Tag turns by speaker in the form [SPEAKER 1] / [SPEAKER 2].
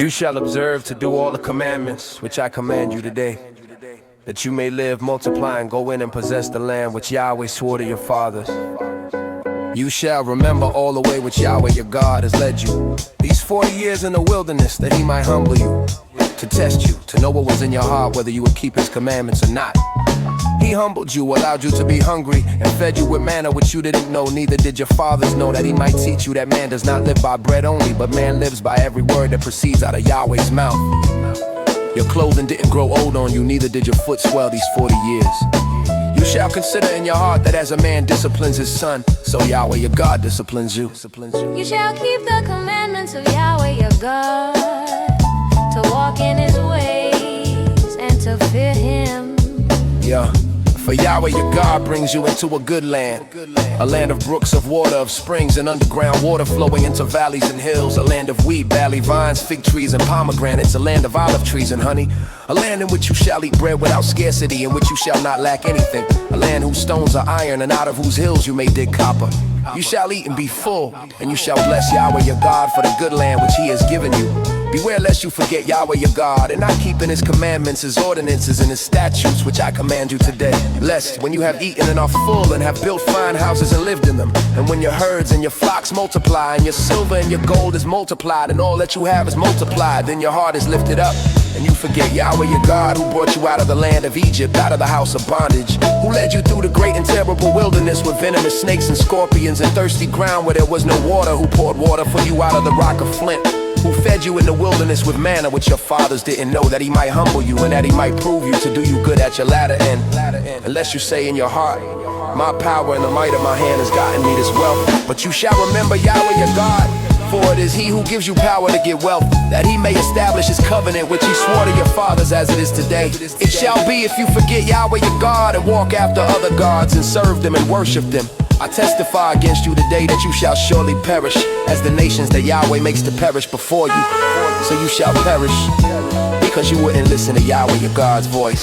[SPEAKER 1] You shall observe to do all the commandments which I command you today, that you may live, multiply, and go in and possess the land which Yahweh swore to your fathers. You shall remember all the way which Yahweh your God has led you these 40 years in the wilderness, that he might humble you, to test you, to know what was in your heart, whether you would keep his commandments or not. He humbled you, allowed you to be hungry, and fed you with manna which you didn't know, neither did your fathers know, that he might teach you that man does not live by bread only, but man lives by every word that proceeds out of Yahweh's mouth. Your clothing didn't grow old on you, neither did your foot swell these 40 years. You shall consider in your heart that as a man disciplines his son, so Yahweh your God disciplines you.
[SPEAKER 2] You shall keep the commandments of Yahweh your God, to walk in his ways and to fear him.
[SPEAKER 1] Yeah. For Yahweh your God brings you into a good land, a land of brooks of water, of springs and underground water flowing into valleys and hills, a land of wheat, barley, vines, fig trees, and pomegranates, a land of olive trees and honey, a land in which you shall eat bread without scarcity, in which you shall not lack anything, a land whose stones are iron and out of whose hills you may dig copper. You shall eat and be full, and you shall bless Yahweh your God for the good land which he has given you. Beware lest you forget Yahweh your God, and not keeping his commandments, his ordinances, and his statutes which I command you today. Lest when you have eaten and are full, and have built fine houses and lived in them, and when your herds and your flocks multiply, and your silver and your gold is multiplied, and all that you have is multiplied, then your heart is lifted up, and you forget Yahweh your God, who brought you out of the land of Egypt, out of the house of bondage, who led you through the great and terrible wilderness with venomous snakes and scorpions and thirsty ground where there was no water, who poured water for you out of the rock of flint, who fed you in the wilderness with manna which your fathers didn't know, that he might humble you and that he might prove you to do you good at your latter end. Unless you say in your heart, my power and the might of my hand has gotten me this wealth. But you shall remember Yahweh your God, for it is he who gives you power to get wealth, that he may establish his covenant which he swore to your fathers as it is today. It shall be if you forget Yahweh your God and walk after other gods and serve them and worship them, I testify against you today that you shall surely perish as the nations that Yahweh makes to perish before you. So you shall perish because you wouldn't listen to Yahweh your God's voice.